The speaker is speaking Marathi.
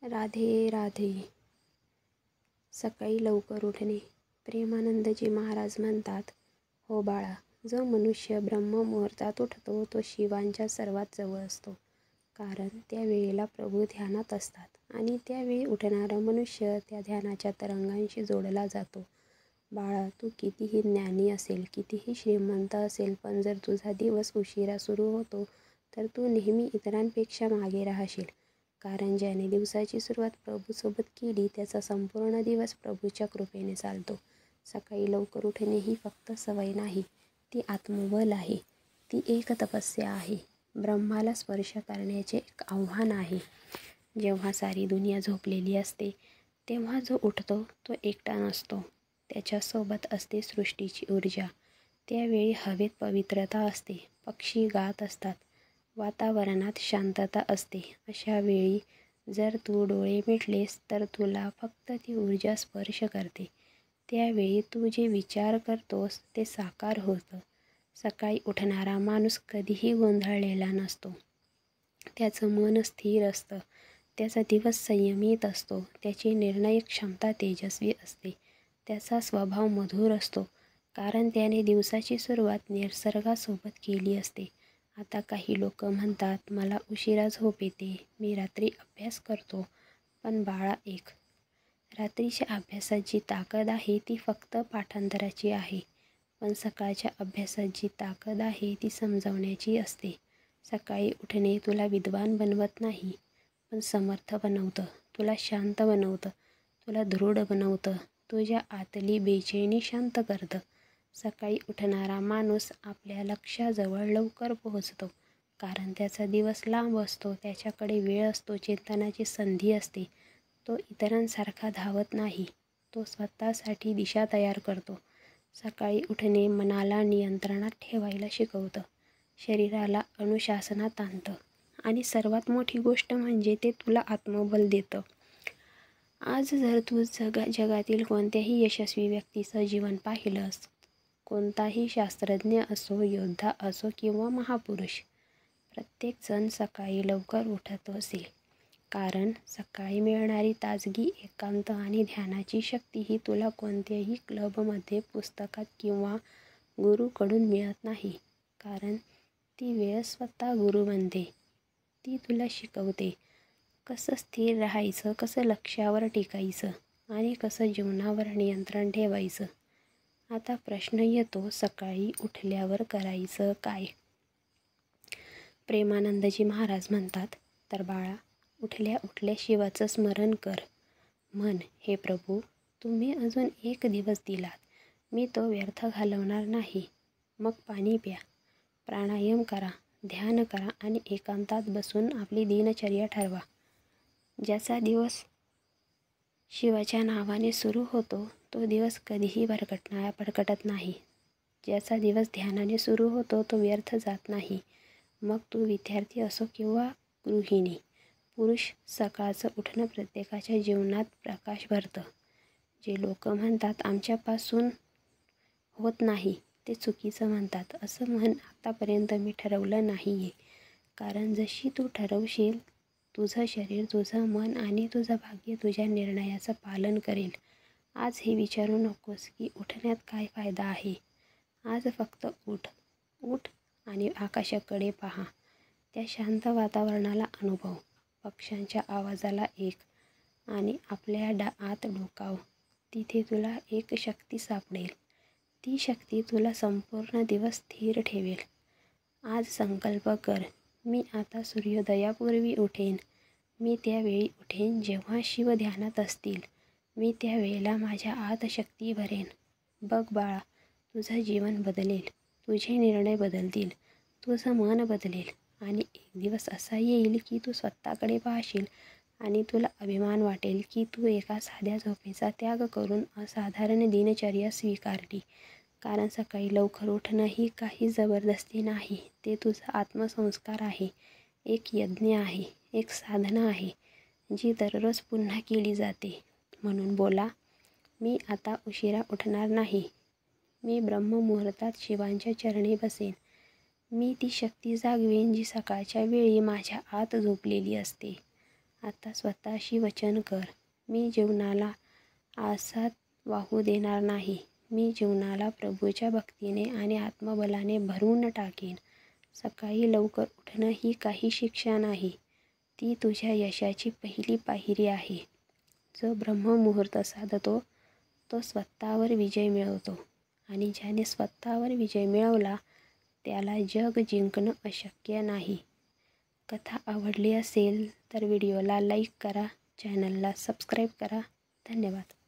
राधे राधे. सकाळी लवकर उठणे. प्रेमानंदजी महाराज म्हणतात, हो बाळा, जो मनुष्य ब्रह्ममुहूर्तात उठतो तो शिवांच्या सर्वात जवळ असतो. कारण त्या वेळेला प्रभू ध्यानात असतात आणि त्यावेळी उठणारा मनुष्य त्या ध्यानाच्या तरंगांशी जोडला जातो. बाळा, तू कितीही ज्ञानी असेल, कितीही श्रीमंत असेल, पण जर तुझा दिवस उशिरा सुरू होतो तर तू नेहमी इतरांपेक्षा मागे राहशील. कारण ज्याने दिवसाची सुरुवात प्रभूसोबत केली त्याचा संपूर्ण दिवस प्रभूच्या कृपेने चालतो. सकाळी लवकर उठणे ही फक्त सवय नाही, ती आत्मबल आहे. ती एक तपस्या आहे. ब्रह्माला स्पर्श करण्याचे एक आव्हान आहे. जेव्हा सारी दुनिया झोपलेली असते तेव्हा जो उठतो तो एकटा नसतो. त्याच्यासोबत असते सृष्टीची ऊर्जा. त्यावेळी हवेत पवित्रता असते, पक्षी गात असतात, वातावरणात शांतता असते. अशा वेळी जर तू डोळे मिटलेस तर तुला फक्त ती ऊर्जा स्पर्श करते. त्यावेळी तू जे विचार करतोस ते साकार होतं. सकाळी उठणारा माणूस कधीही गोंधळलेला नसतो. त्याचं मन स्थिर असतं, त्याचा दिवस संयमित असतो, त्याची निर्णय क्षमता तेजस्वी असते, त्याचा स्वभाव मधुर असतो. कारण त्याने दिवसाची सुरुवात निसर्गासोबत केली असते. आता काही लोक म्हणतात, मला उशिरा झोप येते, मी रात्री अभ्यास करतो. पण बाळा, रात्रीच्या अभ्यासात जी ताकद आहे ती फक्त पाठांतराची आहे. पण सकाळच्या अभ्यासात जी ताकद आहे ती समजवण्याची असते. सकाळी उठणे तुला विद्वान बनवत नाही, पण समर्थ बनवतं. तुला शांत बनवतं, तुला दृढ बनवतं, तुझ्या आतली बेचैनी शांत करतं. सकाळी उठणारा माणूस आपल्या लक्ष्याजवळ लवकर पोहोचतो. कारण त्याचा दिवस लांब असतो, त्याच्याकडे वेळ असतो, चिंतनाची संधी असते. तो इतरांसारखा धावत नाही, तो स्वतःसाठी दिशा तयार करतो. सकाळी उठणे मनाला नियंत्रणात ठेवायला शिकवतं, शरीराला अनुशासनात आणतं आणि सर्वात मोठी गोष्ट म्हणजे ते तुला आत्मबल देतं. आज जर तू जगातील कोणत्याही यशस्वी व्यक्तीचं जीवन पाहिलंस, कोणताही शास्त्रज्ञ असो, योद्धा असो किंवा महापुरुष, प्रत्येकजण सकाळी लवकर उठत असेल. कारण सकाळी मिळणारी ताजगी, एकांत आणि ध्यानाची शक्ती ही तुला कोणत्याही क्लबमध्ये, पुस्तकात किंवा गुरूकडून मिळत नाही. कारण ती वेळ स्वतः गुरु बनते. ती तुला शिकवते कसं स्थिर राहायचं, कसं लक्ष्यावर टिकायचं आणि कसं जीवनावर नियंत्रण ठेवायचं. आता प्रश्न येतो, सकाळी उठल्यावर करायचं काय? प्रेमानंदजी महाराज म्हणतात, तर बाळा, उठल्या उठल्या शिवाचं स्मरण कर. म्हण, हे प्रभू, तुम्ही अजून एक दिवस दिलात, मी तो व्यर्थ घालवणार नाही. मग पाणी प्या, प्राणायाम करा, ध्यान करा आणि एकांतात बसून आपली दिनचर्या ठरवा. ज्याचा दिवस शिवाच्या नावाने सुरू होतो तो दिवस कधीही भरकटत नाही. ज्याचा दिवस ध्यानाने सुरू होतो तो व्यर्थ जात नाही. मग तू विद्यार्थी असो किंवा गृहिणी, पुरुष, सकाळचं उठणं प्रत्येकाच्या जीवनात प्रकाश भरतं. जे लोक म्हणतात आमच्यापासून होत नाही ते चुकीचं म्हणतात. असं म्हण आतापर्यंत मी ठरवलं नाही आहे. कारण जशी तू ठरवशील, तुझं शरीर, तुझं मन आणि तुझं भाग्य तुझ्या निर्णयाचं पालन करेल. आज हे विचारू नकोस की उठण्यात काय फायदा आहे. आज फक्त उठ आणि आकाशाकडे पहा, त्या शांत वातावरणाला अनुभव, पक्ष्यांच्या आवाजाला आणि आपल्या आत डोकाव. तिथे तुला एक शक्ती सापडेल. ती शक्ती तुला संपूर्ण दिवस स्थिर ठेवेल. आज संकल्प कर, मी आता सूर्योदयापूर्वी उठेन. मी त्यावेळी उठेन जेव्हा शिव ध्यानात असतील. मी त्यावेळेला माझ्या आत शक्ती भरेन. बघ बाळा, तुझं जीवन बदलेल, तुझे निर्णय बदलतील, तुझं मन बदलेल आणि एक दिवस असा येईल की तू स्वतःकडे पाहशील आणि तुला अभिमान वाटेल की तू एका साध्या झोपेचा त्याग करून असाधारण दिनचर्या स्वीकारली. कारण सकाळी लवकर उठणं ही काही जबरदस्ती नाही, ते तुझा आत्मसंस्कार आहे, एक यज्ञ आहे, एक साधना आहे जी दररोज पुन्हा केली जाते. म्हणून बोला, मी आता उशिरा उठणार नाही. मी ब्रह्ममुहूर्तात शिवांच्या चरणी बसेन. मी ती शक्ती जागवेन जी सकाळच्या वेळी माझ्या आत झोपलेली असते. आता स्वतःशी वचन कर, मी जीवनाला आसात वाहू देणार नाही. मी जीवनाला प्रभूच्या भक्तीने आणि आत्मबलाने भरून टाकीन. सकाळी लवकर उठणं ही काही शिक्षा नाही, ती तुझ्या यशाची पहिली पायरी आहे. जो ब्रह्ममुहूर्त साधतो तो स्वतःवर विजय मिळवतो आणि ज्याने स्वतःवर विजय मिळवला त्याला जग जिंकणं अशक्य नाही. कथा आवडली असेल तर व्हिडिओला लाईक करा, चॅनलला सबस्क्राईब करा. धन्यवाद.